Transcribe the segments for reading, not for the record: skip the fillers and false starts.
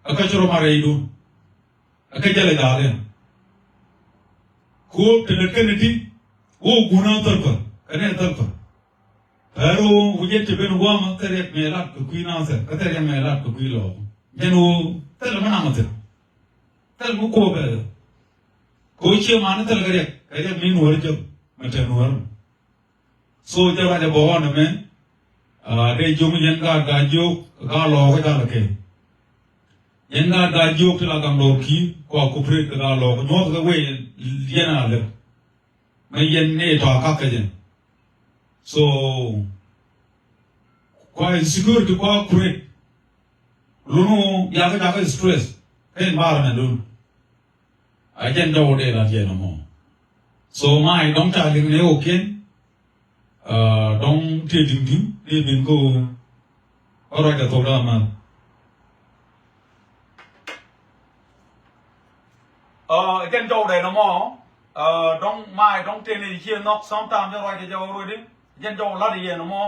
akachoro mareidu akajale dale ko telekeniti o guna tarka kane tarka pero ujete ben wama tere melat ko kuina sa katere melat ko kuilo jenu tel manamate tel mu ko be ko che man tel gare kare min warjo mate nuar so jaba de bo na me de jom yenga gajo ga lo ga ke yenga gajo tla gam lo ki ko kupre ga lo no ga we yena le me yen ne to ka ka jen so kwa insecurity kwa kure luno ya ga stress environment dun ajen do de la je no mo so mai dong cha ling ne okay dong te ding ding e bin ko ora ga to da ma ajen do de no mo dong mai dong te ne che nok som tam jo ra ga jo ro din ajen do la de no mo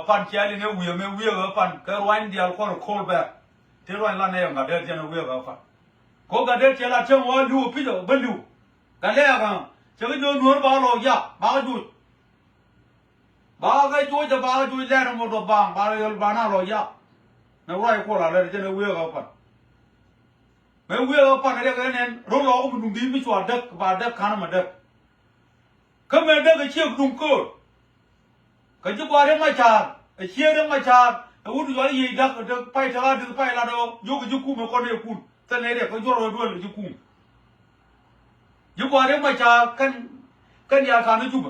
pan chia li ne wi me wi ga pan ka roin dial ko kol ba te roin la ne ga de jen wi ga fa ko ga de che la chen wo lu pi do ba lu ga le ga che ga do nuor ba lo ya ba du ba ga jo ja ba ju le mo do bang ba yo ba na lo ya na roi ko la le jen wi ga fa me wi ga pa ne ga ne ro lo ko du bi mi chwa dak ba dak khan ma dak ka me dak ga che du ko cái chú qua đến mai trà, cái chia đến mai trà, cái út gió gì đặc, cái bay thà được bay là đâu, vô cái chú cùm mà con này cùm, tên này để cái gió rồi đuôi là chú cùm, chú qua đến mai trà, cái nhà khán nó chụp,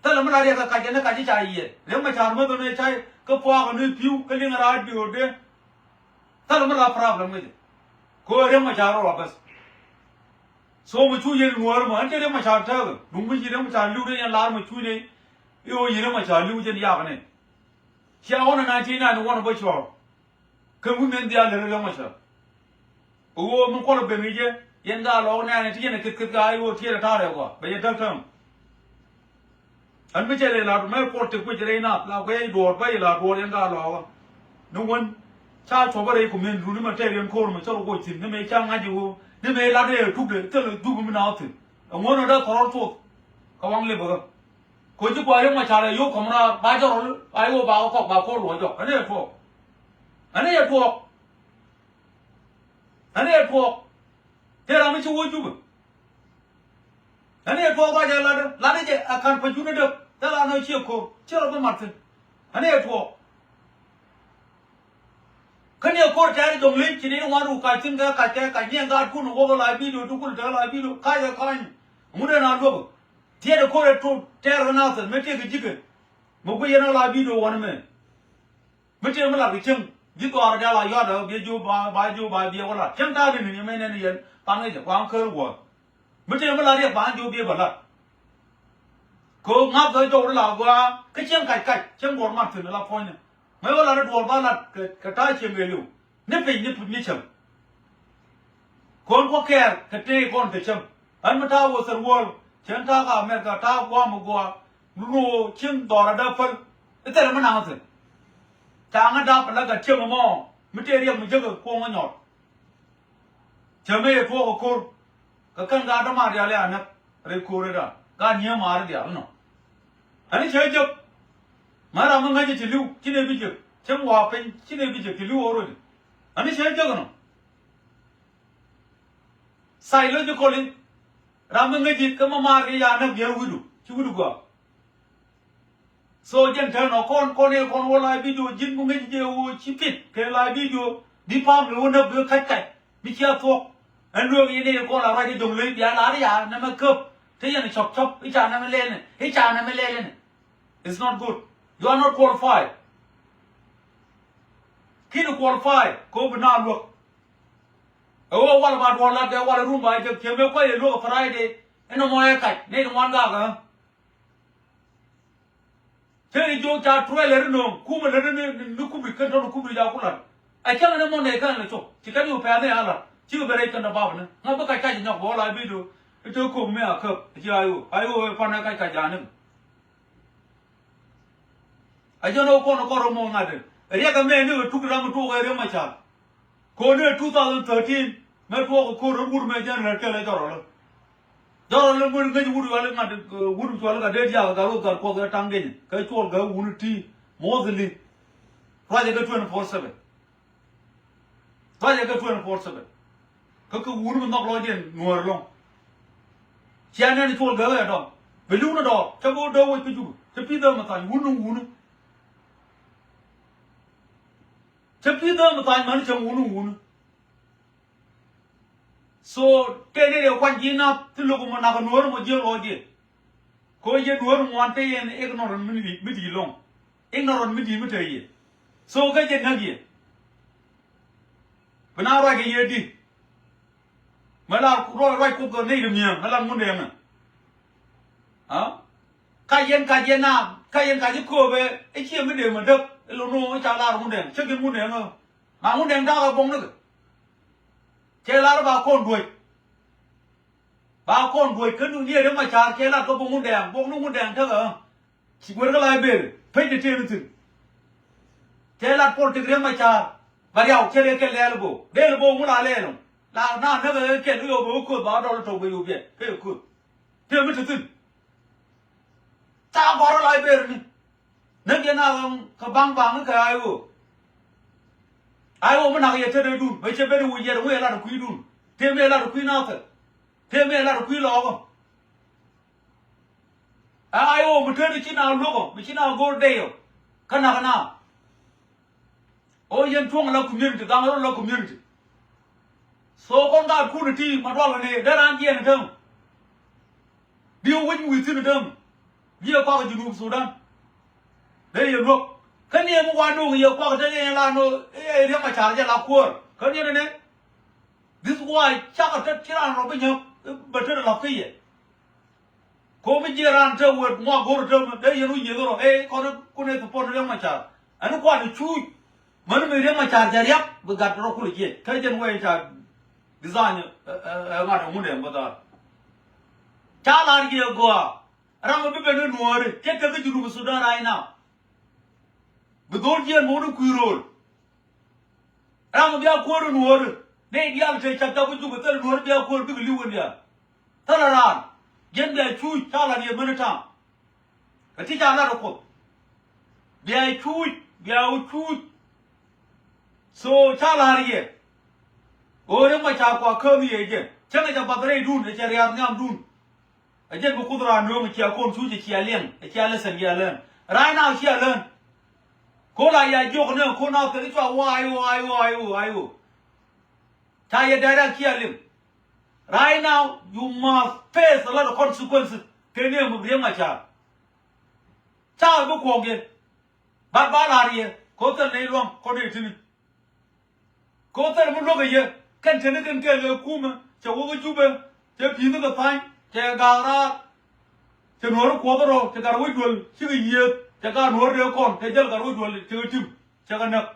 tên là mình lại cái nó cái trái gì, đến mai trà mới tôi này trái, cái qua cái nơi phiêu, cái liên ra đi rồi đấy, tên là mình là problem cái gì, coi đến mai trà rồi là bớt, số mà chui lên ngồi mà anh chơi đến mai trà chơi, đúng cái gì đến mai trà lưu đến nhà làm mà chui này. Yo yine ma cha lu je ya bane cha ona na ji na no wona bo cho ke mu men dia le ma cha o mu ko be mi je yen da lo na ne ti ne kit kit ga yo ti ra ta re ko be ye dal tham an me che le la me ko te ku je re na la ko ye do ba ye la do yen da lo no won cha cho ba re ko men ru ni ma te yen ko ma cha ko tin ne me cha nga ji wo ne me la de tu de te le du bu mi na te ngona da ko ro to ka wang le ba ko ju kwa yo ma cha le yo ko na ba jo ai wo ba ko lo jo ane ya to te ra mi chu wo ju ane ya to ba ja la de je akan pa ju ne de ta la no chi ko che lo ba ma te ane ya to kan ya ko ta ri dong lin chi ni wa ru ka chin ga ka nye ga ku no wo la bi do tu ku ta la bi do ka ya ka ni mu de na lo tie de ko to ter na sa me te ge jige mo ko yena la bi do won me te me la ge chen ji to ar ja la ya da be ju ba bi wala chen ta bi ni me ne ni yen pa ne kwang khe wo me te me la de ba ju bi ba la ko ngap ga do la gwa ke chen kai chen bo ma tin la point me wala de do ba la ke ta chen ge lu ne pe ni chen kon ko ke te kon te chen an ma ta wo ser wo chen ta ka me ka ta kwa mo kwa ru chen do ra da fal te la ma na se ta nga da pa la ga chen mo mi te ri mo je ko ngo nyot che me ko ko ka kan ga da ma ya le ana re ko re da ga nya ma ra dia no ani che je ma ra ma nga je lu chi ne bi je chen wa pen chi ne bi je ki lu o ro ani che je no sai lo je ko lin Ramangaji kama mari ya na biar wudu, cukup gua. So jen terno kon wala video jin mungaji je wo chipit ke la video di pam lo na bu kai mi chia thok an lu ini ko la ra di dong le ya la ya na ma kep te yan chop i cha na me le it's not good, you are not qualified. Kinu qualified ko bna lu oh wala ba wala de wala room ba je ke me ko ye lo Friday eno mo ye kai ne no wan ga te jo cha trailer no ku me le ne ku bi kan no ku bi ja ku la ai ka ne mo ne kan le cho ti ka ni pa ne ala ti be re kan da ba ne nga ba kai ni no la bi do to ku me a ka ji ayo pa na kai ja ne ai jo no ko ro mo nga de ria ka me ne tu ra mo tu ga re ma cha Kone 2013 me ko ko ru me jan la kele joro lo mo ngi wuru wala ngad wuru wala ga de ya ga ro ga ko ga tangen ka chol ga wunu ti mozli project 24/7 project 24/7 ka ko wuru no lo jen nuor lo chana ni chol ga ya do belu no do cha go do wo pi ju cha pi do ma ta wunu cha pi do ma ta man cha wunu so kene de kwan jina tilo ko na ko nor mo je lo je ko je nor mo ante yen ignorant mi di long ignorant mi di mi tayi so ka je nagi bana ra ge ye di mala ro ra ko ko nei de mi mala mun de ma ha ka yen na ka yen ka ji ko be e chi mi de ma dok lo no cha la mun de che ge mun de ma mun de da ga bong ne Kela ba kon đuổi cứ như thế mà chả kela có bông mun đèn thế à chỉ quên cái lại bể phải để chơi được kela por thì mà chả và điều chơi cái lẻ là bộ đây là bộ muốn lẻ luôn là na nó cái cái nó bộ cột bảo đâu là trâu bây giờ cái cột thế mới được ta bảo lại bể này nếu như nào cái băng cái ai mà nào cái chơi đun mấy chơi bên uống gì đó mới là được quý đun thêm mới là được quý nào thật thêm mới là được quý lò không ai mà chơi đi chỉ nào lúc không chỉ nào gold day không cái nào ôi dân chuông là community đang là community số con ta community mà đó là này đã làm gì nữa không điều quên người xin nữa không giờ qua cái chuyện Sudan đây là lúc cái này một quan đồ nhiều qua cái này là nó thế mà trả ra là cuốn cái này này this why chắc là chỉ là nó bây giờ bật ra là cái gì có mấy chị ra chơi vượt mua gỗ chơi đấy giờ nó nhiều rồi con này tụi con mà trả anh nó quan nó chui mà nó mới mà trả ra vừa gạt nó cũng được cái chân quay trả design ở ngoài nó muốn điểm bao giờ trả lại cái gì qua ra mà biết bên nó nuôi đấy cái chuyện Sudan này nào Bedorjian modu kuirol. Ram biya koru nuor. Ne dia se chakta bu ju betul nuor biya koru bi liwen dia. Talaran. Jen biya chui chala ni menata. Kati chala roko. Biya chui. So chala hariye. Ore ma cha kwa khami ye je. Changa ja badre dun e chariar ngam dun. Ajen bu kudra no mi cha kon chu je chia len. E chia lesen ya len. Rai now chia len. Cô lại ya jok ne cô nào tới cho why ta ya dara kia lim right now you must face a lot of consequences ke ne mu biya macha ta bu ko ge ba la ri ko ta ne luang ko ne tin ko ta mu lo ge ye kan tin kan ke le ku ma cha wo ju be che pi ne ga phai che ga ra che no ko ba ro che ga wi dul chi ge ye Jaga nuor dia kon, kejel karu jual jaga tim, jaga nak,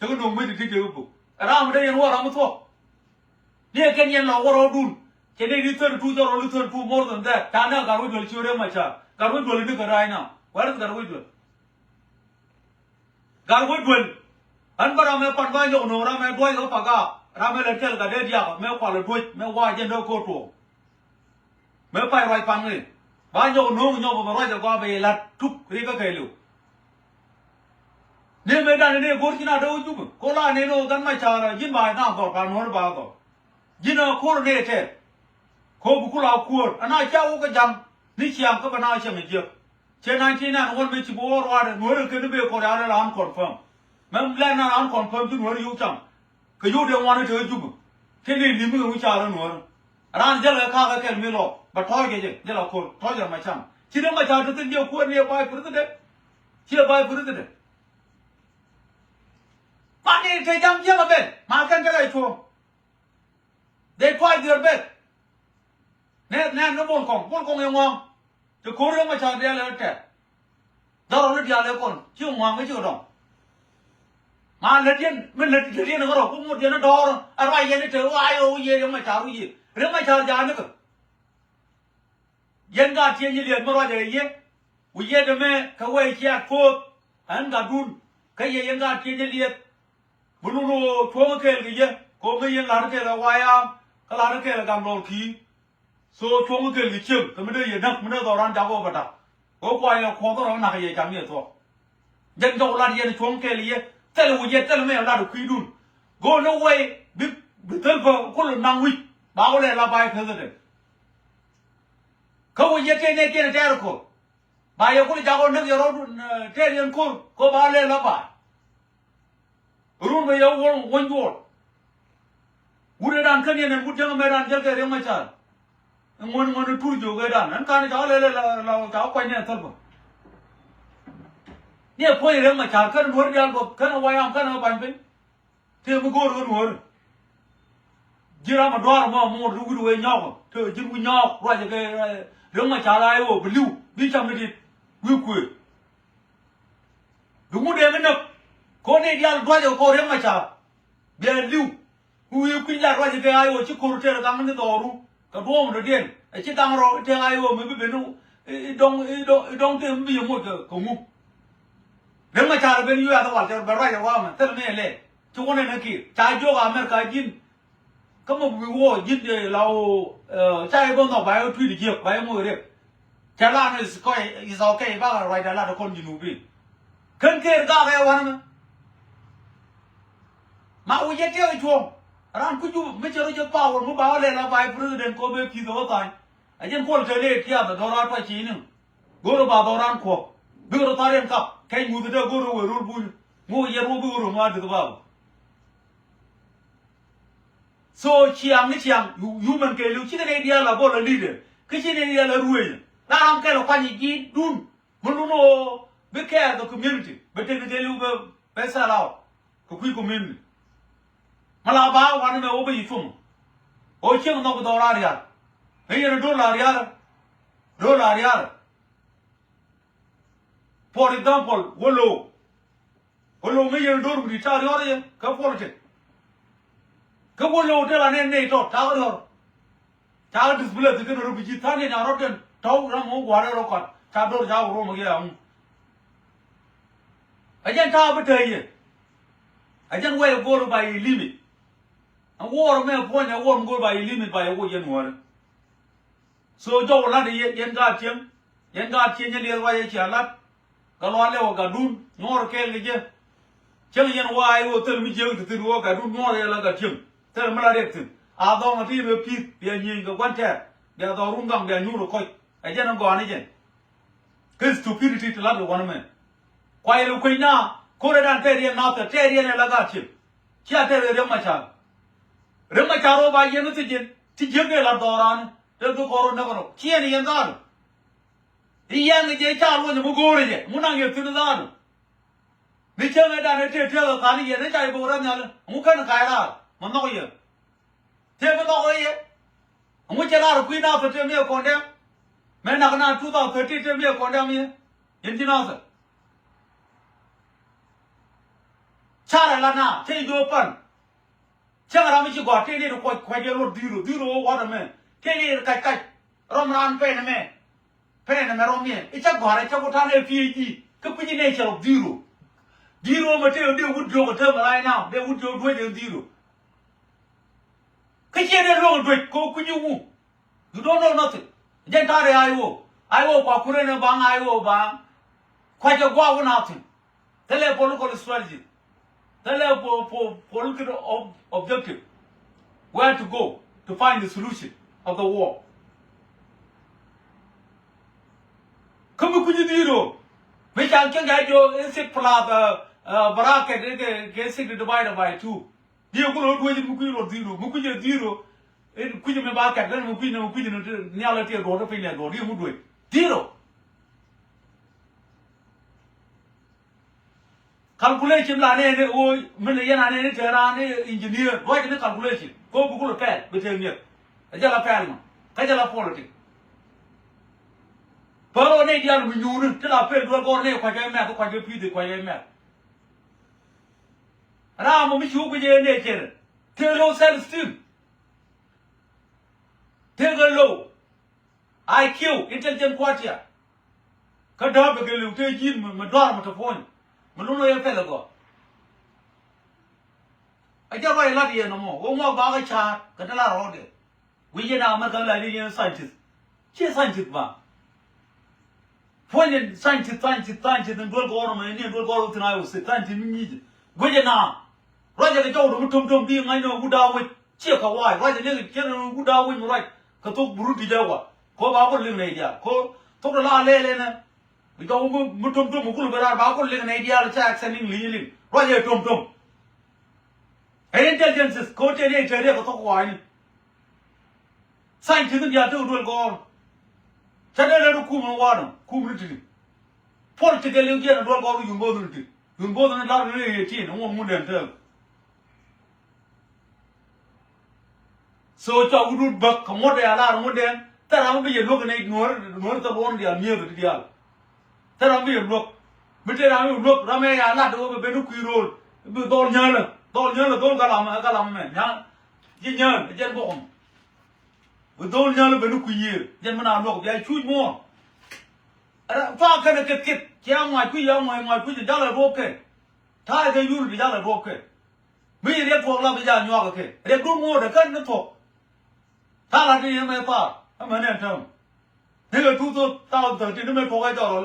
jaga nunggu di jaga bu. Ram dia yang luar ram tu. Dia kan yang lawa rodun, jadi return to more than that. Tanah karu jual curi macam, karu jual itu kerai na, waras karu jual. Karu jual, anpa ramai pantai jauh no ramai dua itu paga, ramai lecel kada dia, mai kuala duit, mai wajah dah kotor, mai pai rai panggil. Bạn nhậu nung nhậu vào rồi qua về là thúc đi các cái liệu nên mấy đàn này gối khi nào đâu chứ có là nên nó gắn mai trà là dính bài nào còn càng nói bao còn dính nó khô này thế khô bụng lao cuốn anh ai cháu cái jam ní chiang các bạn ai chiang mình chưa trên này trên này nó mới chỉ bố ra được nói được cái nó bây giờ còn đã làm confirm mà lên là làm confirm chứ nói yêu chẳng cái yêu đều ngoan chơi chứ thế nên đi mới trà nó nói ran giờ là khá cái mình lo bắt thôi cái gì giờ là khôn thôi giờ mà chăng chỉ nếu mà chả được tiền nhiều cuốn nhiều bài phụ đấy chia bài phụ đấy bạn đi chơi jam chưa mà bên mà cần cái này chua để quay được bên nè nó buồn con em ngon chứ cố nếu mà chả đi là trẻ đâu nó đi là con chưa ngon cái chưa đâu mà lần tiên mình lần tiên nó cũng một tiên nó đo à vài giờ nó chơi ai ôi gì mà chả cái gì nếu mà chả ra nữa dân gà thiên nhiên liền mà rồi để yên, uy đó mẹ cái quay chia phốt, anh gà đun, cái gì dân gà thiên nhiên liền, Bulu Twanga Kelly, Kobe and Laraka, Wayam, Kalaraka, Gamroki. So Twanga Kelly Chip, the middle year, not Minute or Randavota. Go by a quarter of Nahaya Jamia. Then go Ladian Twanga Kelly, tell me a lot of Quidun. Go no way, be tell for Nangwi, Baula Labai President. Go yet again a Jericho. By a good job on your own Tarian Kur, go Bale Labai. Room by your one word. Would it uncanny and would young man and Jelka Remachar? And one or two you go down and can't all quite near Turbo. Near Point Remachar, can't work out, can't why I'm kind of bumping. Till we go to work. Jirama Dwarma more do good way now, to Jim Winyok, right again, Remachar, I blue, be somebody, real quick. The wood end up. Cornelian Dwayo called him my child. There you, who you quit that right again, I was you could tell down in the door, the bomb again, a chit down or tell I will maybe no, don't tell me a motor, come on. Then my child, when you are the water, but right around, tell me a leg, to one and a kid, Chajo America, Jim. Come up, we war, Jim the Lao, Chibon of Bio Tweedy, Bio Chalan is okay, but I write a lot of continue. Can't care that one. Ma we get it wrong. Around could you measure your power, move our letter by President Kobe Keith all time. I didn't call today, Kia, the Dora Pachino. Go to Badoran Corp. Build a Tarian Cup. Came with the Guru, Rubu, Mo Yarubu, Mad to the Bow. So, Chiang, you human can you chicken idea about a leader. Kitchen idea la ruin. Now I'm kind of funny, Gid, Dun, Muluno, be care the community, but take the Deluga, best out. Cook community. Malaba, one of the Obi O Chim no Doraria. Here a dollar. For example, Wolo may you do with Italian, come for it. Come on, tell an end, Tower. Child is below the Guru Vitani and Rotten, Tower, water rock, Tablo Jaw Rome again. I can't talk about it. I can't wait to go by limit. A war may appoint a warm go by limit by a wood water. So, Joe Ladi Yenga Chin, why a lap, Galwale or Gadun, nor Kelly. Chilean why will tell me to do work, I do more like a chim. Tell me like it. I don't feel a piece, they are using the one tap. They are the room down their new coin. I didn't go on again. His stupidity to love one man. Why look now? Korean Terrier, not a Terrier and Lagachim. Chiater Remachar. Remacharo by Yenutigen, Tijugel Doran, the Coronado, Chiani and Don. The young Jaytar was a Mugori, Munang to the Don. The children and a tell of Kani and I go run, Mukan Kaira, Manoya. Tell me no way. And which are Queen after tell me a condemn? Men are not 2030 tell me a condemn here. In Dinosaur. Charalana, take you open. Changaramichi got take it quite a lot, zero waterman. Take it a kite, Roman pen a man. Pen a Meromian. It's a god, it's a botanic PhD. Complete nature of zero. Zero material, they would draw a term right now. They would draw a zero. Kitchen road break, go could you? You don't know nothing. Gentare Io, Pakurena Bang Io Bang. Quite a wow nothing. Tell a political strategy. Tell a political objective. Where to go to find the solution of the war. Come with you, zero. Which I can get you is it bracket, get divided by 2. You go to Mukuya zero. It could be back at then Mukuya reality of water opinion or you would do it. Zero. Calculation, million engineer, why the calculation? Go Google a pad between you. A Jala Palma, Kajala politics. Pero ne dia lu nyuru tela pe do go ne kwa ga me kwa ga pide kwa ga me ra mo mi chu ku je ne chere te low self esteem te ga low IQ intelligent quotient ka da be ga lu te jin me do ma to phone mo lu no ye fe la go ไอ้เจ้าไรลัดเย็นมั้งโอ้มาบ้าก็ชากันตลาดรอดเดวิญญาณมันกันอะไรเรื่อง scientist เชื่อ scientist ป่ะพวกนี้ scientist นั่นดูก่อนมันนี่ดูก่อนที่นายว่า scientist มีนี่วิญญาณเราจะเจ้าดูมันทุ่มดีไงเนาะกูดาววิเชื่อเขาว่าเราจะเรียกเชื่อกูดาววิอะไรก็ต้องบุรุษที่เจ้าว่าเขาบ้าคนเรื่องไหนเดียวเขาทุกเรื่องอะไรเลยนะเจ้ามันทุ่มมันกูรู้ไปได้บ้าคนเรื่องไหนเดียวแล้วใช้ actioning ลิงเราจะทุ่มintelligence โคตรเนี่ยเจอเนี่ยก็ต้องวายนี่ science ที่ยาตัวดูก่อนฉันได้รู้คู่มันว่าเนาะคู่มันที่ political เรื่องเนี่ยดูก่อนยุ่งบ่ดูที่ยุ่งบ่ดูนั่นเราเรื่องที่น้องมุ่งเดินเถอะ so เจ้าดูบักขโมยได้อะไรมุ่งเดินแต่เราไม่ยังลูกในหน่วยตะวันเดียวเนี่ยตัวเดียวแต่เราไม่ยังลูกไม่ใช่เราไม่ลูกเราไม่ยาลาดูเป็นลูกคุยโรลเป็นตัวเงี้ยเลยตัวกะลามันยังยิงเงี้ยยันบ่มตัวเงี้ยเลยเป็นลูกคุยยันมันเอาลูกไปช่วยมั่วฟ้ากันเก็บเจ้าหมายคุยจะจ้าเลยโรคถ้าจะยุ่งจะจ้าเลยโรคไม่เรียกพวกเราไปจ้าหยอกเรียกรู้มั่วเด็กกันนั่นถูกถ้าเราจะยังไม่ฟ้าทำไมเนี่ยทำนี่ก็ทุกตัวตาตัวที่ไม่พอให้จ้าเรา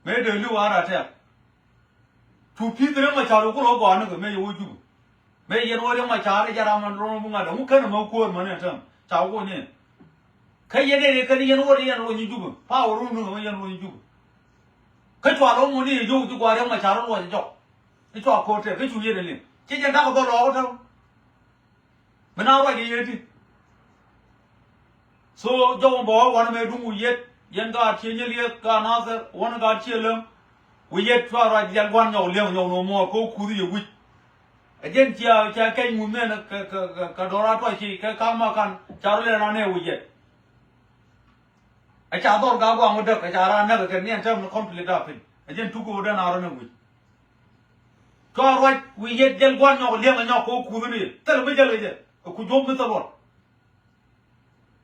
ไม่เดินลู่อะไรใช่ทุกที่เรื่องมาชาลูกเราก่อนนึกไม่อยู่จู่ไม่ยันว่าเรื่องมาชาเลยจะรามันร้องมึงอะไรมึงแค่นั้นมึงควรมันเนี่ยทำชาวคนเนี่ยใครยันเนี่ยใครยันว่ายันรู้ยิ่งจู่พ้ารู้นึกไม่ยันรู้ยิ่งจู่ใครชัวร์รู้มึงนี่จู่จู่กว่าเรื่องมาชารู้ว่าจะจบไอ้ชัวร์โคตรใครช่วยยันเลยเจ้าจันทร์ก็ตัวรอเขาทำมันเอาไว้กี่yearที่ so จงบอกวันไม่รู้มึงยันก็เชี่ยเลี้ยก็น่าจะวันก็เชี่ยเรื่องวิญญาณฟ้าราชยันวันยาวเลี้ยงยาวโนมอเขาคุยอยู่วิเจนเจ้าแก่งุ่มเนี่ยก็ดอราตัวชีก็ข้ามมากันจารุเลนาเนี่ยวิญญาณไอ้ชาตัวก้าวางมาเด็กไอ้ชาราเนี่ยก็เนี่ยจะมันคอมพลีทอ่ะเจนทุกคนเดินอาร์เนี่ยวิก็รวยวิญญาณยันวันยาวเลี้ยงยาวเขาคุยนี่แต่เราไม่เจอเลยเจ้าคุยจบไม่ตลอด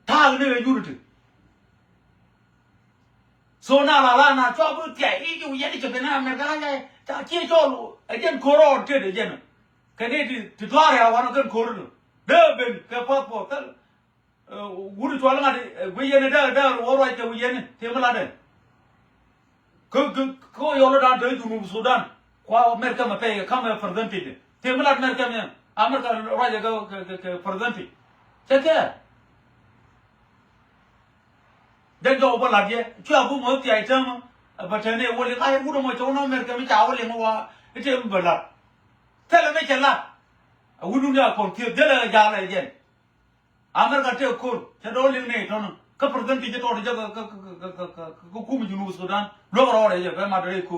ท่าเนี่ยอยู่ด้วย so na la na cho bu tie i ju ye ni che na me ga ya ta che cho lu a jen ko ro te de jen ke ne ti twa ya wa no ken ko ro de ben ke pa po ta wu ru cho la de we ye ne da wo ro che we ye ne te ma la de ko yo lo da de ju mu sudan kwa america ma pe ka ma fardante de te ma la america me america ro ja ke fardante che ke dan jo ba la je chua bu mo ti ai chang ba the ne wo le ai bu do mo chong no mer ka mi cha wo le mo wa ite ba la te la me che la wu du ya kon ti de la ja la je amar ka te ko che do le ne ton ka president ti je to je ka ku mi junu sudan lo ro re je ba ma de ko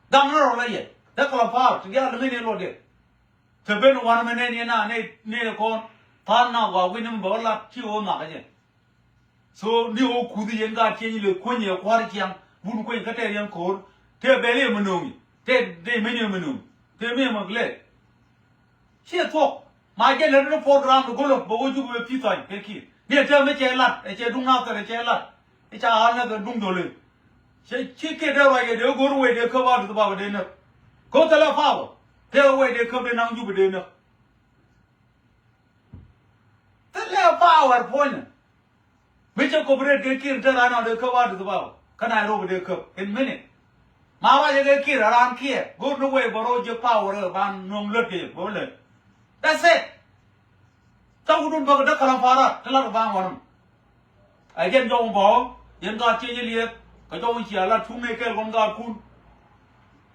dang ro la ye da ka la fa ti ya le me ne lo de te be no wan me ne na ne ko ta na wa wi ne ba la ti o na ka je so ni o kudi yenga tieni le konye kwar kiam bunu ko ngate yan kor te bele monongi te de menye monongi te me magle che to ma je le no program go lo bo ju be pita ke ki ne te me che lat e che dung na te che lat e cha ha na ke dung do le che ke de wa ye de go ru we de ko ba de ba de na ko te la fa te we de ko de na ju be de na te le power pointไม่ใช่ก็ไม่ได้เกี่ยวกับร้านเราเด็กเขาว่าดูบ้าขนาดเราเด็กเขาเห็นไหมเนี่ยมาว่าจะเกี่ยวกับร้านเกี่ยวกูรู้ว่าบริโภคจะเผาหรือบ้านนุ่งเลือดเกี่ยวบอกเลย that's it เจ้าคุณนุ่งบอกเด็กกำลังฟาระกำลังบ้างวันไอ้เจนจงบอกยันการเชี่ยเลี้ยก็จงเชี่ยละทุ่งในเกลของการคุณ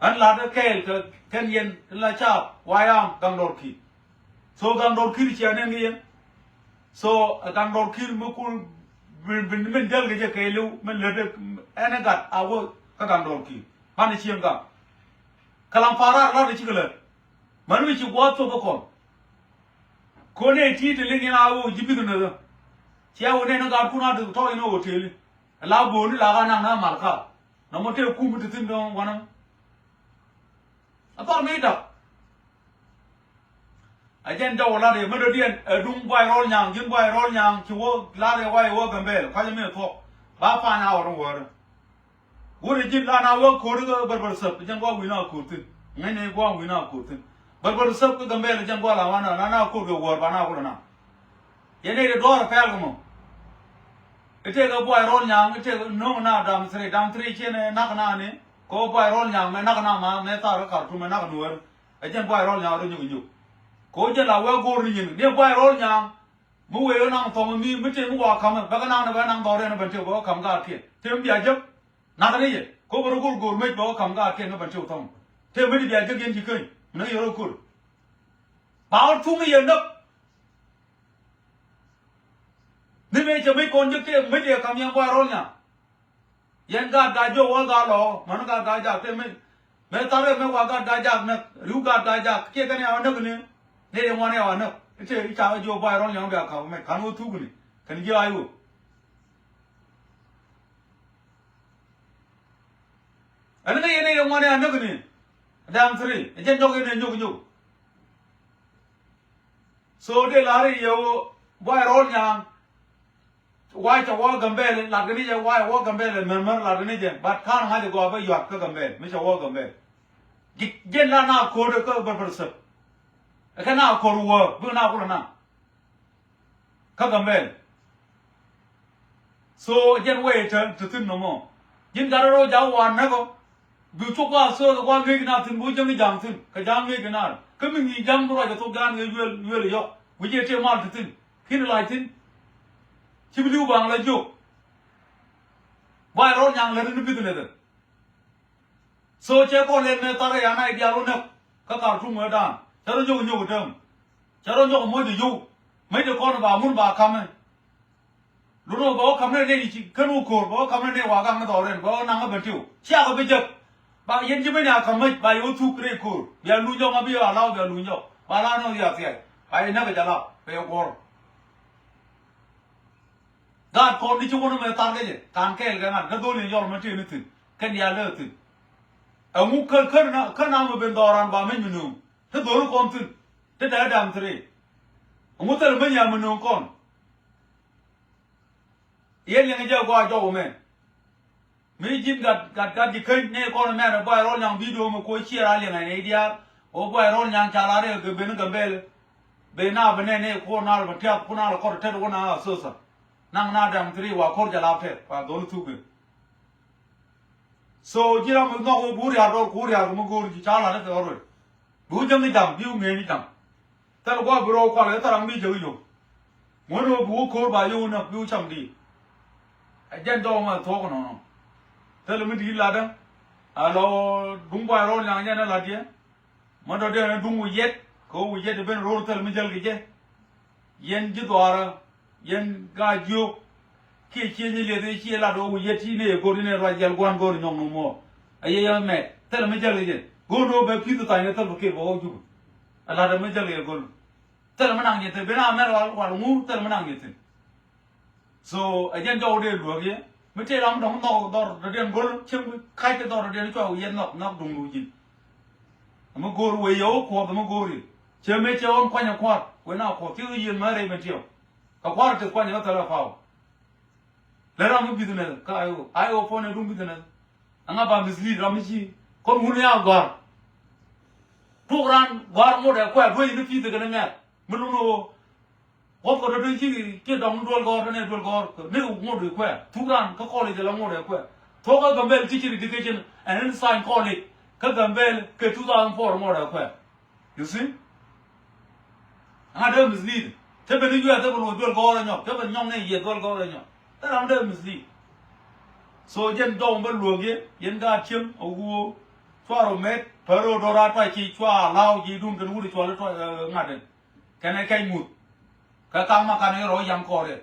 อันหลังเกลก็แค่เย็นละชาบวายามกังโดดขี้ so กังโดดขี้เชี่ยเนี่ยนี่ so กังโดดขี้เมื่อคุณมันเดินก็จะเกลูมันเลือดเอ็นกัดเอาก็กังโดนกี้พันเชียงกันกำลังฟาราเราได้ชิกเลยมันไม่ชิวัดตัวก่อนคนเนี่ยที่จะเลี้ยงเอาจีบีตัวนึงเชี่ยวเนี่ยนักการคุณอาดูท้องอินโอเทลลาบุญลากันนั่งน้ำมาค่ะน้ำมันเที่ยวคุ้มติดติดตรงวันนั้นอันต่อไม่ได้ไอ้เจนเจ้าลาเดียไม่ได้เดียนดุงใบร้อนยังยิงใบร้อนยังชิวลาเดียไว้ว่ากันเบลเขาจะไม่ทบบ้าฟ้าหนาวร้อนกูได้ยินลาหนาวว่าโคตรก็เบอร์สับยังว่าวินาคูติงั้นเนี่ยว่าวินาคูติ But sub to the mail and Janguala, Nana could go work, Banana. Yene the door of Falcon. It take a boy roll young, it take no down 3 chin and Nakanani, go by roll young, Nakanama, Meta, to Manakan, a gen boy roll young, you. Go Jella, well go in, dear boy roll young. Move on from me, which is walk coming, Bagan, Banang, Boran, and Bantu, come God here. Tim Biajab, not an idiot. Go over a good make come God can open two tongue. Tell me the again you could. No, you're good. Power to me and up. They make a big on your media coming up by Ronya. Yanga Dajo, all got law, Manaka Dajak, tell me. Metare, Mewaga Dajak, Luga Dajak, Kitan, I never knew. They didn't want to know. It's a child you buy on Yanga, Kanu Tuguni. Can you hear you? And then you want to know it. Damn 3. It's a dog in you. So they larry you, why all young, white a walk bell, Laganija, why walk bell and murmur Laganija, but can't have to go over your cooking bell, Mr. Walk bell. Get now called a cover person. I can now call work, do now. Cooking bell. So again, wait to think no more. You got a road out one never. You took us so the one week nothing, Bujami Johnson, Kajam Ganar. Coming in jump right to Gan, you will yok. We get your marketing. Hit lighting. Chibu Bang like you. Why all young letting the business? So check on them, Metare and I, Dialona, Kaka Tumadan. Tell you new term. Tell you more to you. Made the corner of Mumba coming. Luno go come in, Kanu Kur, come in, Wagam, and go number 2. Check a bit up. But yen Jimena commit by you 2 great cool. Yalujo Mabio allowed the Luno. Balano Yasia. I never allow. Pay a war. God called you one of my target. Can't kill them. The door in your maternity. Can you alert it? A mooker can have been Doran by Minimum. The door comes to the Adam 3. A mutter Benjamin con. Yen and Jaguar Joe. Me Jim got the current name on a man by all young video, Mokochi Alien and Adia, or by all young Calare, the Benugabel, Bena Benene, Cornal, Matia, Punal, Cortet, 1 hour, Sosa. Nang 3 were cordial after, but don't two. So Jiram was not Buria or Korea, Mugur, Chala, or Bujami Dam, you made them. Tell what bro call it around me to you. One of who called by you, not you somebody. I can't talk on. Tell me the ladder. Hello, Dumba roll young and Ladia. Mother didn't do yet. Go yet the Ben roll tell me Jelly. Yen Jidwara, Yen Gaju, Kitchen, she allowed over yet in a golden Rajal one going no more. A young man, tell me Jelly. Go over Peter Time, I tell you. A lot of Major go. Tell me now, yet the Benamel while move, tell me now, yet. So I can't go there, Rogia. But tell them don't know the damn gold, Chim, kite the door, the yet not doing. I'm a go away, oh, quote them a gory. Chim make your own point of quart, when now for 2 years, marry material. A quart is quite another foul. Let them be the nether, I open a room with the nether. I'm about mislead Ramichi, come who now God. Two run, God more than quite way to feed the gunner. Muruno. What got to do? Get on to God and it will go. No more require. Two run, college along more require. Talk of Gambel teaching education and then sign college. Gambel, 2004 more require. You see? I don't mislead. Tell me you have to go on your, tell me young name, you go on your. Then I'm there mislead. So Jen don't believe Yen got him, or who, Twaro met, Pero Dorata, Chua, Lao, Yidum, the Woody Toilet, Madden. Can I came mood? Kakama Canero, young Corey.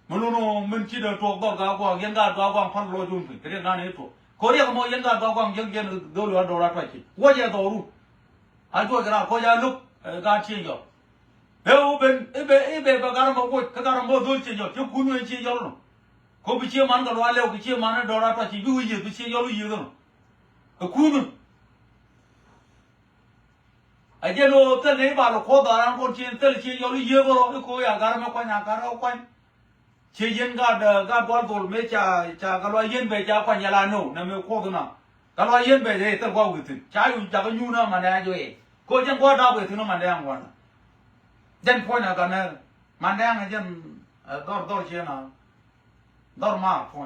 Muluno, Munchida, Toga, Yanga, Dogong, Palo Junti, Renato. Korea, more Yanga, Dogong, young Dorata. What you do? I do a Koya look, got change up. They open, Ebe, Bagaramo, Kagaramo, Dulce, you couldn't change your room. Kobichi man, the Wale, Kichi man, Dorata, you use to see your you. A couldn't. I didn't know the neighbor of Koda and Cochi and tell you year or the Koya, Garamaquana, Garaquan. Chijan got Waldo, Mecha, Chagalayan, Beja, Yalano, Namu Kodana. ตลอดเย็นไปเลยตะกว่าวิถึงช้าอยู่จากยูนะมันได้จ่วยกูจังกว่าดาวไปถึงมันได้ยังกว่าจันพ่อนะกันนะมันได้ยังจันดอเชียนะดอมาพ่อ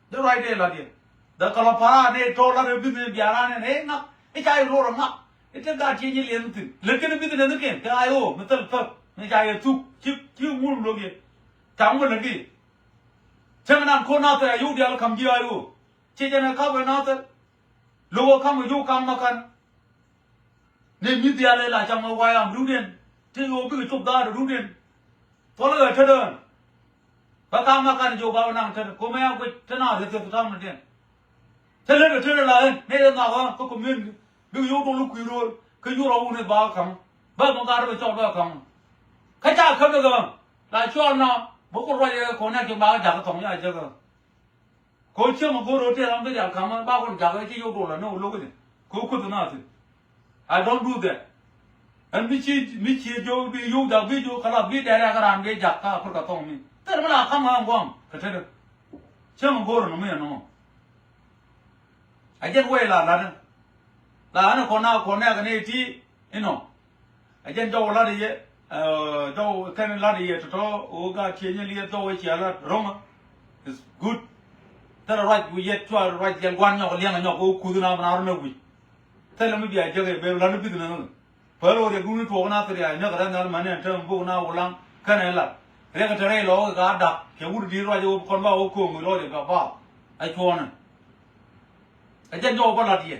เดี๋ยวไรเดี๋ยวละเดี๋ยวเดี๋ยวกลับพาเนี่ยโทรแล้วบินเนี่ยบิอาราเนี่ยเนี่ยนะไอ้ใจรู้หรือมั้งไอ้เจ้าการเชียร์เลี้ยงถึงเล็กนี่บินเนี่ยนึกเองแต่ไอ้โอ้มันตึ๊บไอ้ใจทุกชิวมุ่งลงเงี้ยจังมันเลยกี่เช่นนั้นคนน่าจะอายุเดียวคำเดียวอายุเช่นนั้นข้าวน่าจะลูกคำอายุคำมากันเนี่ยมีเดียเลยล่ะจังมาไว้อ่ะรู้เด่นที่โอ้พี่จุดได้รู้เด่นตัวเลยเธอเดินปากกามากันโยบาวนั่งเธอกูไม่เอาไปเธอหน้าเธอทำนั่นเองเธอเล่นเธอเล่นอะไรเนี่ยเนาะก็คอมเมนต์ดูยูตรงลูกคุยรู้คือยูเราเนี่ยบ้าคำบ้าต้องการไปจอดบ้าคำข้าจ้าเขาเดินหลายช่วงนะบุกรอยคนนั้นจะบ้าจากตรงนี้เจ้าก็คนเชื่อมันกูรู้ที่เราไม่อยากคำบ้าคนจากไอ้ที่ยูโดนแล้วโน้ลูกเนี่ยกูคุยตัวนั้นสิ I don't do that อันมิชิโยบิยูจากบิยูขลับบิดอะไรกันอันเดียจากข้าคนกับตรงนี้แต่เวลาคำงานกว้างก็เท่าเชื่อมันกูรู้ไม่เนาะไอ้เจ้าเวลาแล้วคนน่ะกันเนี่ยที่เนาะไอ้เจ้าละดิเจ้าแค่นั้นละดิตัวโอ้ก็เชียร์เนี่ยตัวไอ้เชียร์ละร้อง is good แต่เราวิเยชัวร์เราเลี้ยงวันเนี่ยเลี้ยงเนี่ยโอ้คุยน้ำมันอะไรไม่คุยแต่เราไม่เบียดเจ้าเลยเบลล์ไม่ติดนั่นเพราะเราเดี๋ยวกูนี่ถูกนะตัวเดียวเนี่ยก็ได้งานมันเนี่ยเธอพวกน่าโอลังแค่นั้นแหละเรื่องก็จะได้ล้อก็ดักเกี่ยวกับดีว่าจะคนบ้าโอ้โกงล้อเดี๋ยวก็บ้าไอ้ชวนไอ้เจ้าโยบละดี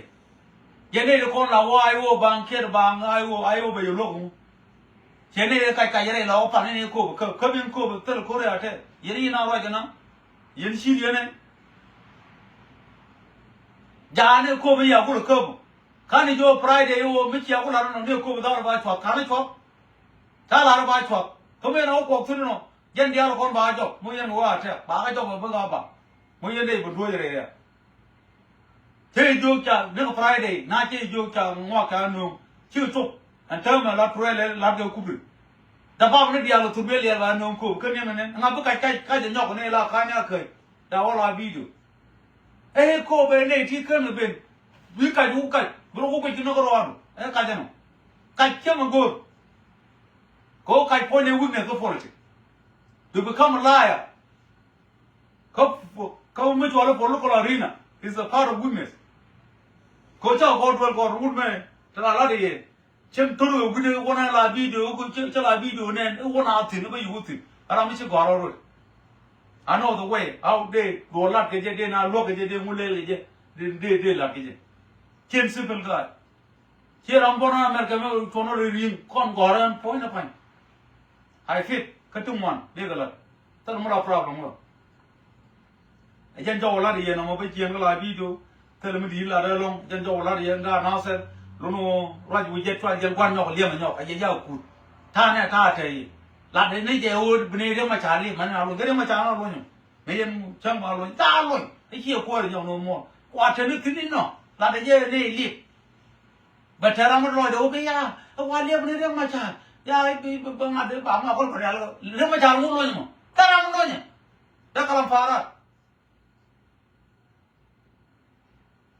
ยันนี่ทุกคนเราว่าไอ้โอ้บางเขตบางไอ้โอ้ไปอยู่โลกยันนี่ใครยันนี่เราผ่านนี่กูเขาเป็นกูแต่ละคนเลยอะเท่ยันนี่น่าว่าจะนะยันชีเดียเนี่ยจานเนี่ยกูไม่อยากกูเลยกูข้านี่โยฟรายเดย์โอ้ไม่เชื่อกูแล้วน้องเนี่ยกูไม่ต้องไปชอบข้าไม่ชอบถ้าเราไปชอบเขาไม่เอากูขึ้นเนาะยันเดียวเราคนบ้าจบมึงยันว่าเท่บ้าก็จบมึงก็บ้ามึงยันได้บุญด้วยเลยเนี่ยเที่ยวจ้าเรื่องฟรายเดย์น่าเที่ยวจ้างว่าการนุ่งชื่อจุกอันเท่านั้นรับรวยเลยรับเดียวกูด้วยแต่บ้าไม่เดียวเราทุ่มเลี้ยงวันนุ่งกูขึ้นยังไงเนี่ยงั้นพวกใครจะยกคนนี้ละใครเนี่ยเคยแต่ว่าเราวิดีโอเอ้กูเป็นเนี่ยที่ขึ้นมาเป็นวิกัยดูกัยบลูกไปกินนกกระวานเอ้ใครจะนู่ใครเชื่อมันกูใครพูดในวิ่งเนี่ยก็พูดเลยดู become a liar เขาไม่ชวนเราพูดลูกกระดิ่งนะ is a part of weakness เขาเจ้าเขาตัวเขารู้ไหมแต่ละดีเช่นตัวเราวิดีโอวันละวิดีโอกูจะละวิดีโอเนี่ยวันอาทิตย์ไม่อยู่ที่อะไรไม่ใช่ก่อนเราเลย I know the way how they goละque je de na lo que je de mule le je de la que je chen simple guy here am bona America me tono ring kon goran point na point I fit katung man de gala tar mura problem lo ajan jo la de no mo be chieng la video tel mi di la de long ajan jo la de nga na se lo no ra ju je twa je kwan nyok liam nyok aje yaw ku tha ne tha thai la de ni je o bne de ma cha li man na lo de ma cha na lo nyu me yen chang ba lo ta lo ai chi ko de no mo kwa the ni tin ni no la de je ni li ba tha ra ma lo de o be ya wa li bne de ma cha ya ai ba nga de ba ma ko ko ya lo de ma cha lo nyu ta ra mo lo nyu da ka lam fa ra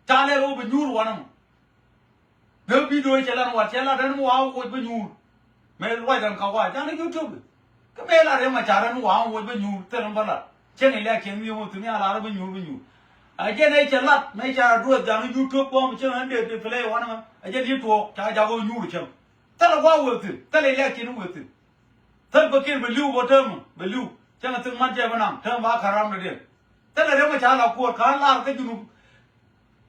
cha le lo be nyu ro naเดี๋ยววิดีโอเชลันวัดเชลันเรื่องว้าววัดเป็นยูไม่รู้ว่าจะเขาว่าจากในยูทูบก็ไม่ละเรื่องมาจากเรื่องว้าววัดเป็นยูเท่านั้นบ้างละเช่นไอ้เรื่องเขียนวิวตัวนี้อะไรเป็นยูไอ้เจ้าในเชลันไม่ใช่รู้จากในยูทูบบ้างเช่นนั้นเดี๋ยวเพลย์วันนั้นไอ้เจ้าที่ถูกจากก็ยูเช่นแต่ละว้าววัดแต่ละเรื่องเขียนวัดแต่พอเขียนเป็นลิววัดเดิมเป็นลิวเช่นนั้นถึงมันจะเป็นน้ำเท่าว่าคารามนั่นเองแต่ละเรื่องมาจากเราขวดคาร์ลาร์ก็ยู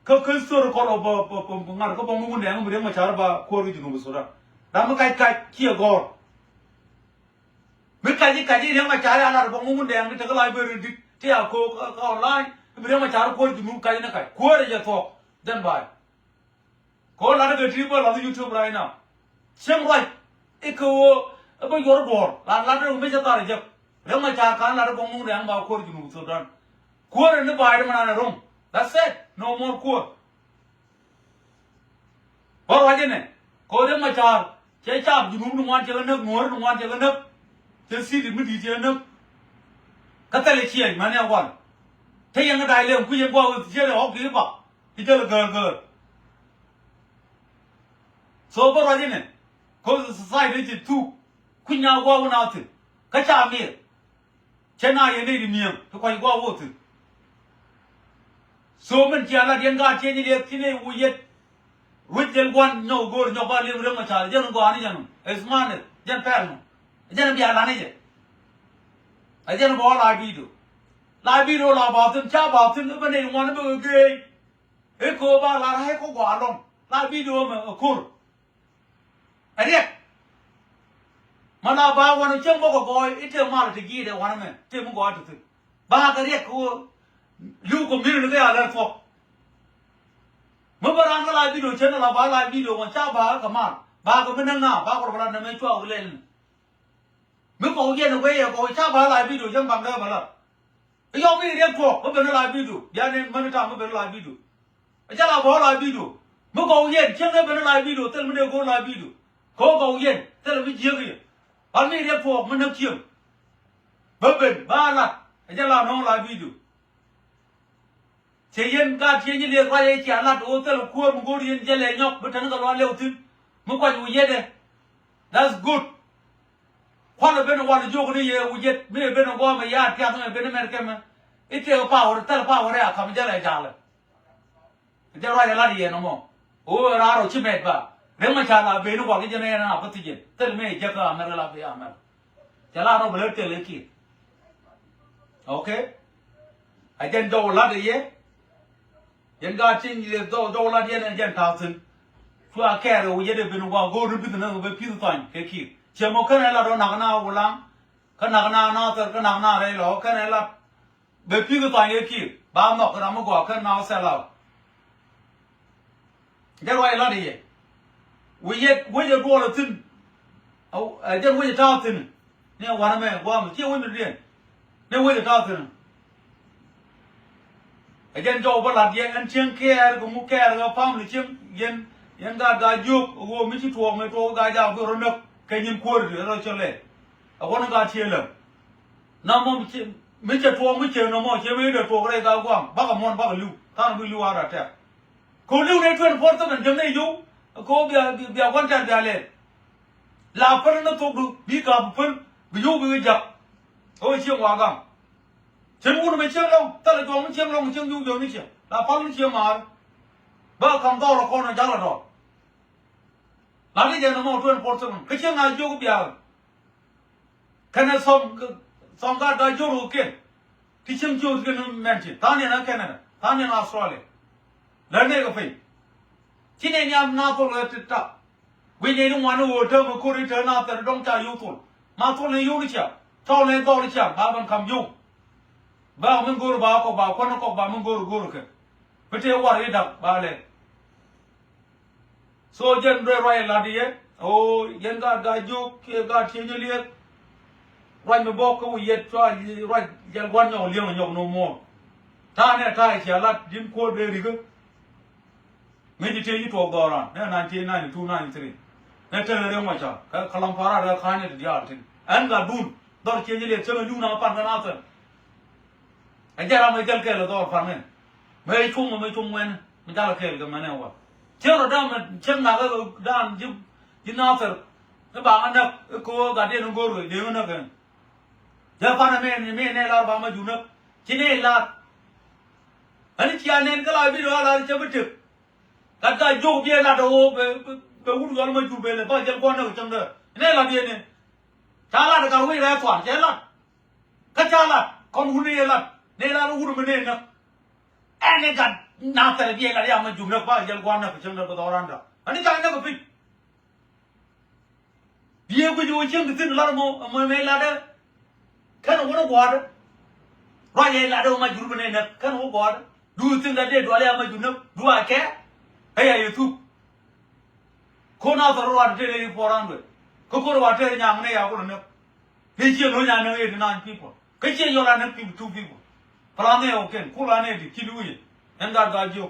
เขาเคยสอนคนเอาแบบงานเขาบอกมึงเนี่ยมึงเรียกมาชาร์บะขวดอยู่นู่นสุดาแต่มึงใครเขี่ยก่อนมึงใครเรียกมาชาร์อะไรบอกมึงเนี่ยมึงจะก็ไล่ไปเรื่องที่เอาเขาไล่มึงเรียกมาชาร์ขวดอยู่นู่นใครนะใครขวดจะทอกเดินไปคนละเรื่องที่ว่าเราดูยูทูบไรนะเชื่อมไรไอ้เขาไปยอร์บอร์ละเรื่องไม่ใช่ตาเลยจ้ะเรื่องมาชาร์กันละเรื่องบอกมึงเนี่ยมึงขวดอยู่นู่นสุดาขวดนี่ไปมันอะไรรุ่งThat's it. No more cool. What was it? Call them a child. Check up. You don't want to enough more. Don't want to enough. Just see the middle. Enough. Catalicia, mania one. 他ยัง个带领不也光现在好给吧，你这个，说不着呢，可是晒的就土，困难过我那子，可下面，前那也那里面，都快过我子。说我们家那天干天气热，天气乌热，为这关鸟过鸟把领人么查，这能过你讲喏，哎什么呢？这拍喏，这能别拉你去，哎这能把拉比住。来比如拉巴顿、加巴顿，那边那玩的不给，哎，可把拉还可挂拢，来比如么酷，哎呀，嘛拉巴玩的真不个高，一天马了这几的玩的没，这么高就是，巴个热可，有个没人给阿拉说，么不然个来比如真的拉巴来比如玩加巴个嘛，巴个不能啊，巴个不然那没抓过来呢，没搞见的个也搞，加巴来比如真帮个不了。要没人过，我本来来比住，原来没人干，我本来来比住，家老婆来比住，没搞烟，现在本来来比住，但没得过来比住，搞烟，但没接个，俺没人过，没能听，不本完了，家老农来比住，前烟干前烟的，快点讲了，我这过不过烟，这来鸟，不成个乱流听，没关系烟的 ，that's good。换了别人玩的就跟你也无节，没有别人玩没呀，第二天别人没干嘛，一天把我带了把我的呀，他们家来家了，这来哪里呢么？我哪有去买吧？人们家那别人玩的就那样啊，不提劲，这里面这个没得了，不要没了，这哪都不能得了去 ，OK？ 还真做了的耶，人家经济做了的人家他是，说开了我也得别人玩，我这边那个被批子断给去。节目看来了都哪个哪乌浪，看哪个哪这看哪个哪来了，看来了，被批个断也批，把么个他们过看哪塞了，这玩意儿的，我也做了真，哦，这我也找真，你看完了没？我们这我们这，那我也找真，这找不拉的，俺请开个木开个房子请人家有我们去做没做大家不认得。cái nhìn qua được rồi cho lệ, ở con gà chia lợn, nằm mấy chợ chuồng mấy chợ nó mò chia mấy đợt chuồng cái này quang, bác cầm mòn bác cầm lưu, ta nó lưu ra thế, cô lưu này chuyên phốt tao mình chấm này lưu, cô bia quan trọng bia lệ, làm phân nó thuộc được, đi cả phân, ví dụ bây giờ, ôi chiêng hoa găng, chân nó mấy chiêng long, ta lại chuồng mấy chiêng long chiêng lưu mấy chiêng, là phân mấy chiêng mà, bác cầm to là con nó chắc là rồi. Làm cái gì nó mau chuyên phốt xong, cái chiếc này vô cái bia, cái này xong cả đại vô rồi kia, cái chiếc vô cái nó men chỉ, ta này nó Canada, ta này nó Australia, lần này có phải, chỉ nên nhắm nào thôi là chết ta, vì vậy nó ngoan nó thơ mà cô đi thơ nào thì nó đông trả yêu thôi, mà thôi này yêu đi chả, thôi này to đi chả, ba bên cầm yêu, ba mình guru ba có ba quan nó có ba mình guru kia, bây giờ qua đây đặt ba lên. So jen rai la di ye o yen ga ju ga chi ni le rai me bo ko ye twa rai jen wan yo liang yo no mo ta ne ta che la din ko de ri ga me ji te yi to do ran ne 1992 93 ne te le ma cha ka kalam para da kha ne di ar tin an ga dun dor chi ni le che lu na pan na ta an ja ra me jal ke lo dor pan ne me chung men me ja la ke ga me ne wa chưa rồi đó mà chân nào cái đàn chứ nào phải cái bà ăn được cô gà điên cô rồi điên nó kìa giờ phan này là bà mà dùng nước chỉ này là anh chị anh em cái lại video là cho biết trực cái vô bia là đồ về hút gà mà chụp về là bao nhiêu con đâu trong đó này là bia này cha là cái quỷ ra thoảng chết là cái cha là con hút này là hút mình này nữa anh ấy gần nào tại vì cái này mà dùng được bao nhiêu quan được trong đó có đó ra đó anh ấy chẳng có biết bia cái gì chứ cái là mà là đó cái nó quá đó rồi vậy là đâu mà dùng bên này nè cái nó quá đó đuôi tiếng là để đuôi là mà dùng được đuôi cái hay YouTube con nào tao rồi trên đây phô ran rồi có rồi trên nhà này à có được cái chuyện nó nhà này thì nine people cái chuyện nó là nine people two people plan này ok cô là này thì kilo gì em đã gặp chưa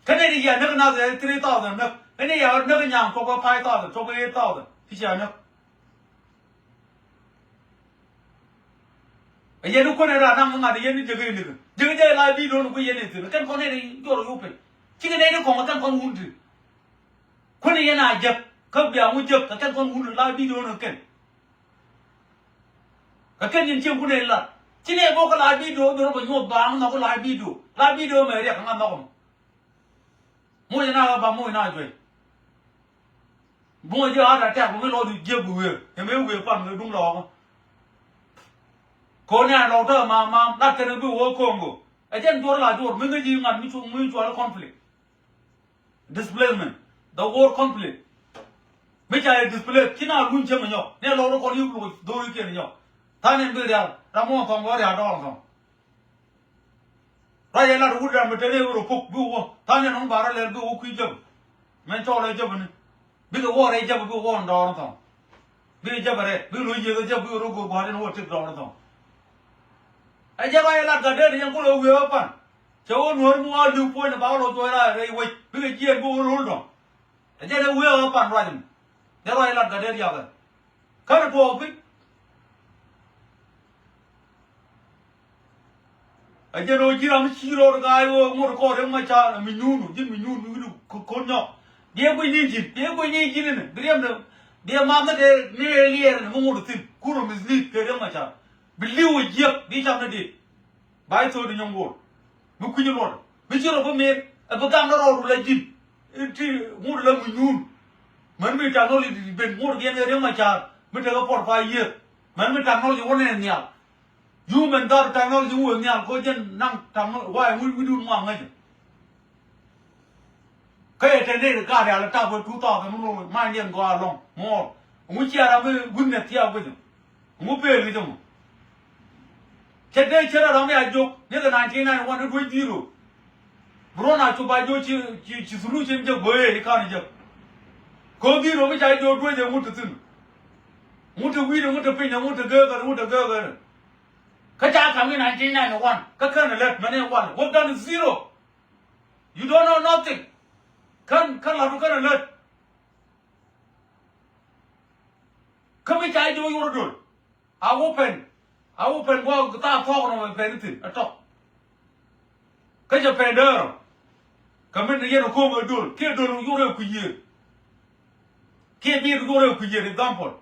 cái này thì giờ nước nào thì 3,000 nước cái này giờ nước nhà có 5,000 cho cái 8,000 thì sao nước a yen ko ne ra na nga de yen je ge ni je la bi do ko yen ni tu kan ko ne ri do ro pe chi ge ne ko ma kan ko hun tu ko ne yen a je ka bia mu je ka kan ko hun la bi do no ken ka ken yin chi ko ne la chi ne bo ka la bi do do ba nyo ba na ko la bi do me ri ka nga na ko mo yen na ba mo na je mo je a da ta ko me lo du je bu ye me we pa me dung lo ko ne lo ta ma da te ne bu wo Congo a jen do la do me ngi ngat mi chu conflict displacement the war conflict me cha display kina lun che me nyo ne lo ko yu lu do yu ke nyo ta ne be ya ra mo ko ngo ya do so ra ya la ru da me te ne ru puk bu wo ta ne no ba ra le bu wo ku je me cho le je ne bi ko wo re je bu wo ndo so bi je ba re bi lu je je bu ru ko ba ne wo ti do so a je ba ya la ga de ne ko lo we pa cho no mu a lu po ne ba lo to ra re we bi ke je bu ru do a je ne we pa ra de ne ro ya la ga de ya ga ka ko bi a je no ji ram chi ro ga yo mo ko re ma cha mi nu ko nyo dia ko ni ji ne grem de dia ma ma de ne lier ne mo tin ku ro mi zi ke re ma cha bi li wo je bi cha ne de bai to de nyong wo mu ku ni lo mi ji ro ko me a ba ga na ro la ji ti mo la mi nu man mi ta no li ben mo ge ne re ma cha mi te ko por fa ye man mi ta no ji wo ne nya human dar ta no ji wo nya ko jen nang ta no wa mu du ma ngai cái tên này cả nhà là tao với chú tao cái nó mai niệm qua long mò muốn chia ra với quân nhật theo với chúng muốn về với chúng cái đây chơi ra đó mới chụp nhớ cái này cái này nó quan với gì rồi bro nào chụp bài chụp chỉ sulu chém chụp bơi cái con này chụp có gì rồi mới chạy chụp đuôi thì muốn tự tin muốn tự quy được muốn tự pin muốn tự gơ cái cha thằng cái này nó quan cái này left mà này quan what done is zero you don't know nothing kan la du kan let kami chai jo yo dul I open go ta fo no pen ti ato ka je pen der kami ne yeno ko mo dul ke dul yo re ku ye ke bi ru re ku ye example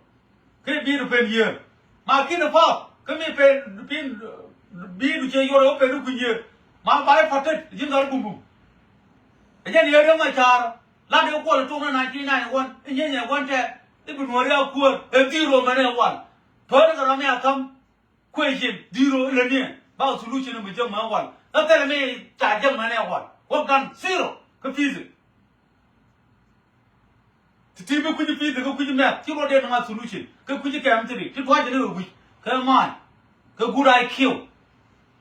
ke bi ru pen ye ma ki ne fa kami pen bi du che yo re pen ku ye ma ba fatet jin dal bum bum aje ni yo ma char la de ko to na 99 wan nye wan te ti bu no ya ko e zero ma ne wan to ne ga me akam question zero le ne ba solution mu je ma wan ta te me cha je ma ne wan ko gan zero ko fizi ti be ku ni fizi ko ku ni me ti ro de na solution ko ku ji ka am ti to je ne wi ka ma ko good IQ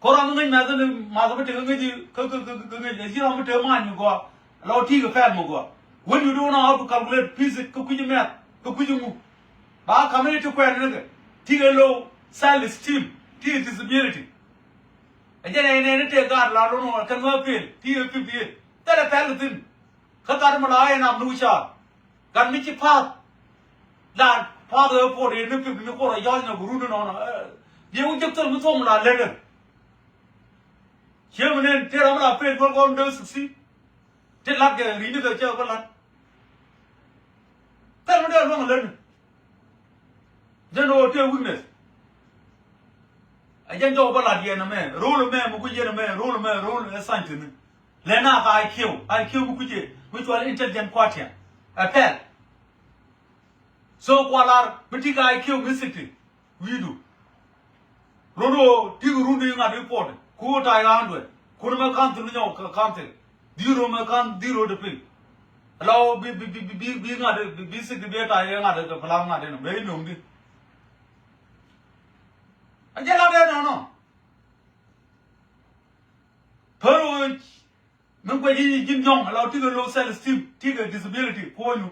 ko ra ngai ma ga ma ga te ga ji ko ji ra mu te ma ni go lo ti ga fa mo go when you don't know how to calculate physics ko ku ji math ko ku ji mu ba community ko ne ga ti ga low self esteem ti disability aje ne te ga la lo no kan ma fail ti ga fi bi ta la fa lu tin ka ta ma la ya na mu sha gan mi chi pa la pa de po de ne fi ni ko ra ya na guru no na ye u je tel mu so mu la le de che mu ne te ra ma la fail ko do si te la ke ri ni ga che ko la ta mu de lo le no te weakness ajen jo ba la die na me role me mu ku je na me role assign to me le na ka IQ mu ku je which was intelligent quotient apel so kwalar biti ka IQ misiti we do rodo ti ru ni nga report ku ta ga ando ku me kan tu nyo ka kan te diro me kan diro de pin lo bi nga de bi se de ta ye nga de phala nga de no me no ndi aje la de no pero mình quay đi Kim Jong là tí cái low self esteem tí cái disability của anh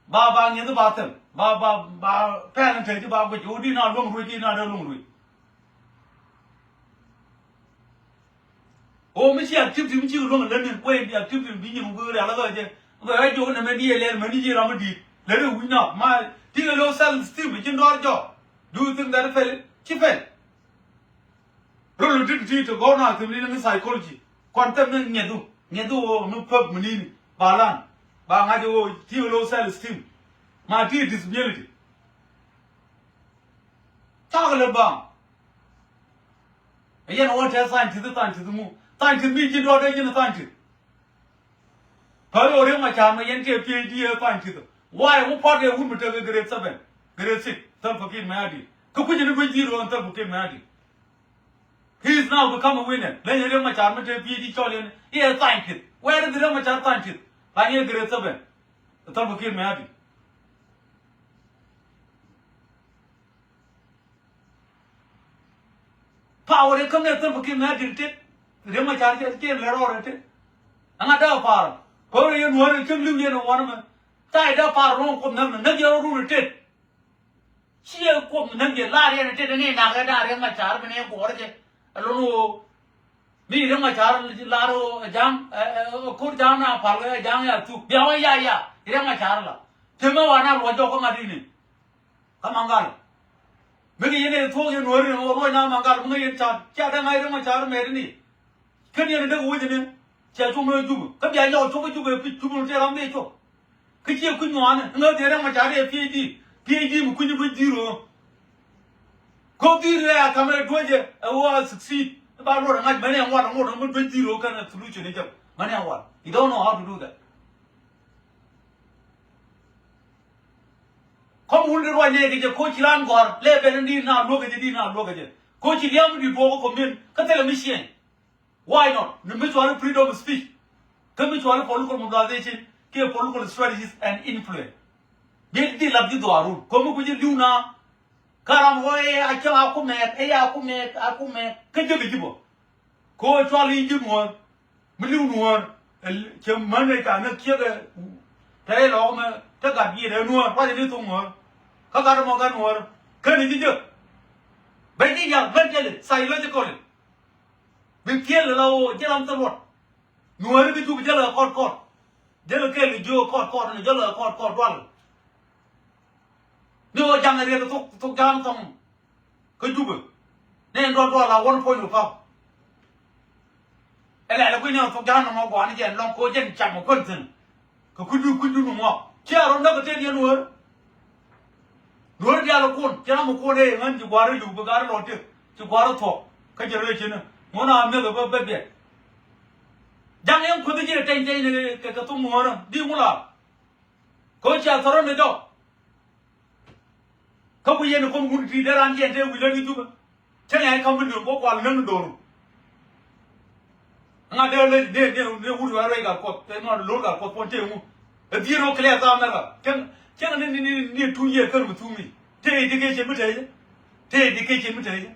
ba nghe nó ba tên ba parent thì ba cái chỗ đi nào luôn rồi đi nào đâu luôn rồi ô mấy chị active thì mấy chị luôn lên nên quay đi active thì bây giờ một cái là cái gì cái ai chỗ này mình đi lên mình đi ra mình đi lấy được quý nào mà tí cái low self esteem trên đó cho do you think that fail chỉ fail Rulu ti to go na to ni psychology. Quantum ngedu no pub menini balan. Ba nga jo ti low self esteem. Ma ti disability. Ta le ba. Ayen o ta scientist mu. Scientist mi ji do de ni scientist. Paro re ma cha ma yen te PhD scientist. Why wo part ge wo mu te grade 7, grade 6, tal fakir ma adi. Ko ku ji ni ji ro tal fakir ma adi. He is now become a winner. Then you remember Charmant PhD Cholian. He is scientist. Where is the Ramachar scientist? I hear grade 7. The top of Kir Mayadi. Power come at the top of Kir Mayadi. Ramachar came letter at it. Another power. Korean one can live in a one. Tied up our wrong from them. Never rule it. She will come and get Larry and it in Nagada Ramachar when you watch it. Alone, me Ramachar Laro Jam, Kurjana, Palga, Janga, to Piawaya, Ramacharla. Timawana, Wajoko Marini. Kamangal. Maybe you told you, or Mangal, Mayan Chat, Chatamai Ramachar Marini. Can you do with him? Chatumo Jubu. Come here, no, to tell me. Could you couldn't want no Ramachari PhD, couldn't be zero. Go there, come and do it. I will succeed. About what I many and what I'm going to do kind of solution. Money and what? You don't know how to do that. Come wonder why they get a coach Langor, let Benendi now look at it now look at it. Coach Yam report come in, can tell a mission. Why not? The mutual freedom of speech. Come to our political mobilization, give political strategies and influence. Get the love you to our room. Come with you now. Karam way, I can't akume, can you be able? Go Charlie Jimon, Million one, Jim Monday can kill the tail of take a beer and one, what is it more? Kakamogan war, can you do? Betty young, mentally, psychologically. We kill a low, Jelam the what? No one to be jello court. Jello Kelly, Joe court, and jello court one. No young area took down some. Could you? Then got 1 point of power. And I win out for down on one again, long cogent cham of Quentin. Could you no more? Chair on never tell you word. Lord Yalocon, Jamocone, and you worry you, Bugar or to borrow talk. Conjuration, Mona never baby. Young could you attain Katumora, Dimula? Coach, I'll throw the door. Come in the community there and yet we learn to tell I come with you, walk while none door. Another they would wear a coat, they not load up for Ponte. A zero clear Zamera. Can near 2 years come to me. Take education material. Take education material.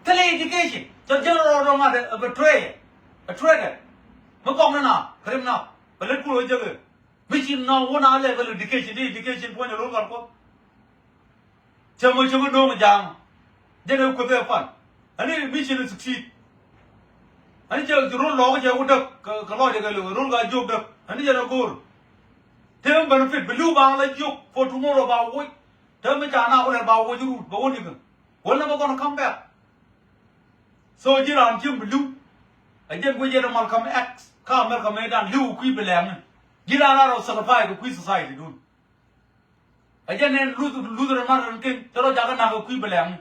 Tell education. The general of a betrayer. A trader. Macomana, criminal, a little jugger. Which is now 1 hour level education point a local. Chamu no jam. Then could have fun. And then mission to succeed. And the roll log, I would have Kalodical, roll I joked up, and then a goal. Tell benefit, blue bang like joke for tomorrow about what? Tell me about what you go on. We're never going to come back. So, Jiran Jim Blue. I did with Malcolm X, Carl Malcolm and Lou Quibelam. Jiran of Salafai, the Quiz Society. I didn't lose the mother and king, the Rojagana Quibelam.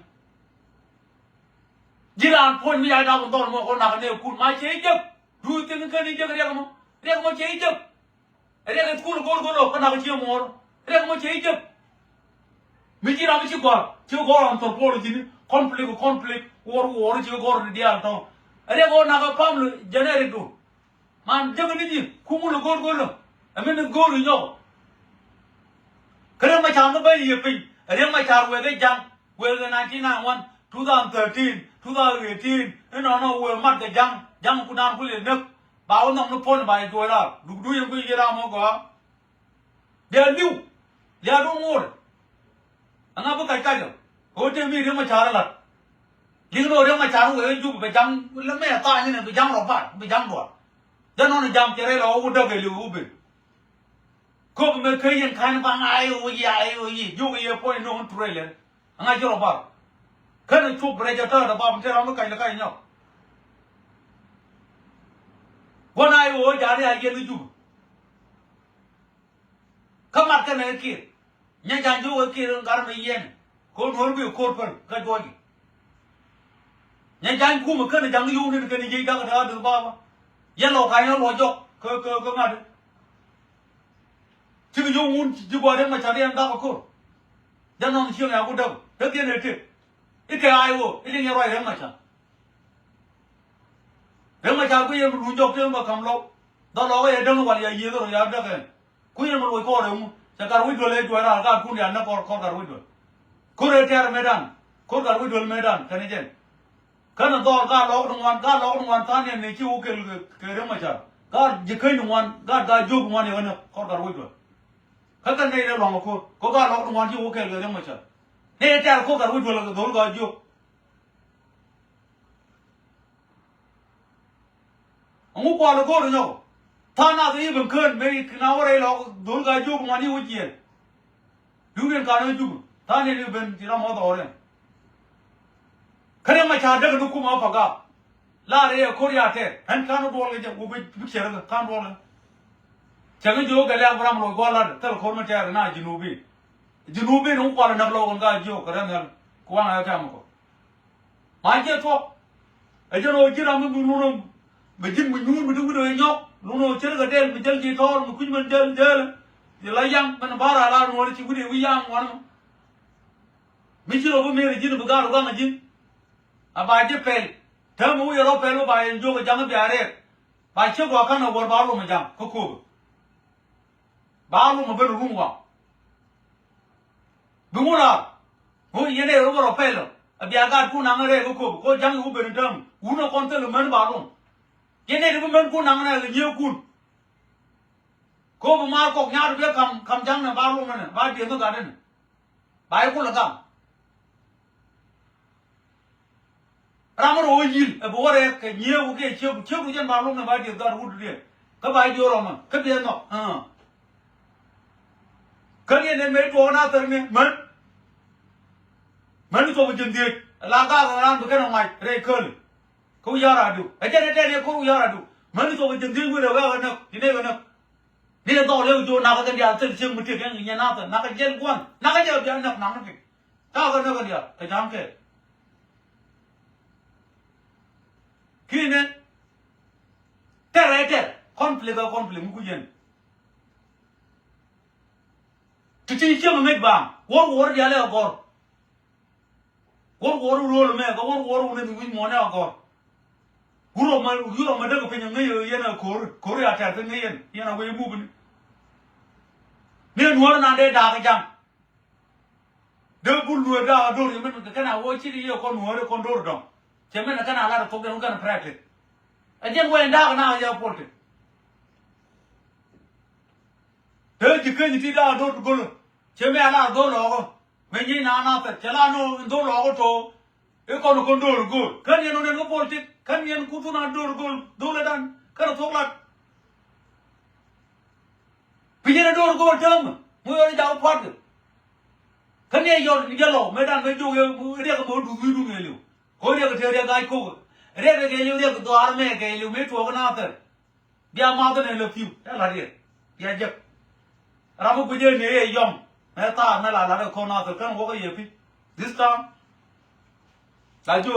Jiran point me out of Dormo or Nagane, could my change up. Do you think you can Remo? Remo change up. I didn't cool go, and I'll hear more. Remo change up. Mijira Michigan, you go on topology, conflict, war, you go to the Alto. I didn't go now a palm generic. Man, Japanese, Kumula go. I mean, go to you. Can I tell the baby you think? I didn't my car where they jump, where the 1991, 2013, 2018, and I know where Mark the jump put down fully enough. Bound on the phone by Joella. Do you get out? They are new. They are no more. Another Kaikago. Go tell me Ramacharla. You know Ramachar will do be jump, let me a time and be jump apart, be jump one. Then on a jump, Terrell over the Ubi. Cook Mercurian kind of an eye, you a point no trailer. And I draw about. kan chu breja ta da ba mte ram kai la kai nya wana yo ja ne a ye ni ju kamat kan ne ki nya jan ju ki ran gar me yen ko nor bi ko par ka jo ji nya jan ku ma kan jang yu ni kan ji da da du ba ye lo kai lo jo ko ma de chi bi yo un ji ba de ma cha de an da ko dan non chi ya ku da de ti ne ti ike ai wo ile nya roi de ma cha de ma cha ku ye lu jo ke ma kam lo da lo ye dang wa ya ye do ya da ke ku ye ma lo ko de mu sa ka wi do le do ra ka ku ya na ko ka wi do ku re ter medan ko ka wi do medan kan je kan do ka lo dong wan ta ne chi u ke de ma cha ka je kai dong wan ga jo wan ye na ko ka wi do ka kan ne lo ko ka lo dong wan chi u ke de ma cha ne ter ko ka wi do la do ga jo ông qua là cô được nhau, thà nào thì vẫn khơn mấy nào ở đây nó đốn cái chú mà đi uống chuyện, chú bên cả nơi chú, thà này bên chỉ làm sao đấy, cái mà cha được nó cũng mau phá la đây Korea thế, anh khăn nó đuổi cái chứ, ông bị chết rồi, khăn đuổi, chẳng cái chú cái làm làm rồi qua là, tất cả con mà cha là na Jinubi nó qua là nằm lâu con cái chú cái này, qua ngày cái mà có, mai kia thôi, ấy cho nó chỉ làm cái nó mình nuôi mình đúng rồi nhóc nó chơi cái đèn mình chơi gì thôi mình cũng mình chơi thì lấy yang mình bảo là nó chỉ có điều yang mà mình chỉ là có mấy cái gì nó bắt đầu cái gì à bài chơi pel thế mà bây giờ nó pel nó bài vô cái trang cái bìa đấy bài chơi qua cái nó vào bao luôn mà chẳng có khu bao luôn mà bên rung vào đúng không nào ngồi yên đây nó vào pel à bìa cái khu năng đây có khu có trang cái bên trong nó còn tới là mình bao luôn cái này nó vẫn còn năng này là nhiều cún, có mà có nhà được cầm trắng này bao luôn này, bao tiền nó cả đấy, bao nhiêu là cầm, làm rồi nhìn, bố đấy cái nhiều cái chiếu cái chân bao luôn này bao tiền ta hút đi, cái bao nhiêu rồi mà, cái tiền nó, cái này mấy chỗ nào tới này, mình cho mình chân tiền, là cái làm cái nào mày, đây cơn ko yara du ajere de ko yara du man to be jindi wi ga na dine ga na ni do le jo na ga dia tel sing muti ga nya na ta na ga jel kwan na ga je dia na na ke ta ga na ga dia ta jam ke kine tere conflict mu ku yen ti ti che me ba wor dia le gor wor ro me ga wor ne mi mo na gor Guru ma daga penye ngayo yana kor ya ta ngayen yana we mu bin ne nuwar na de da ga jam de bulu da do ni men kana wo chi yo ko nuwar ko do do che men kana la to ga kana practice ajen we da na ya porte de ji kan ti da do go che me ala do lo go me ni na ta chala no do lo go to e ko no ko do go kan ye no ne go porte kan yan kutu na dole dan kana toklat pijena gol tam mu yo jaw pat kan ye yo yelo medan me jo re ko du ngelu ko re ko re ga ko re re gelu re ko dwar me gelu me to na ta bia ma ta ne le fiu ya la re ya je ramu buje ne ye yom ta na la ko na ta kan ko ye pi this time la jo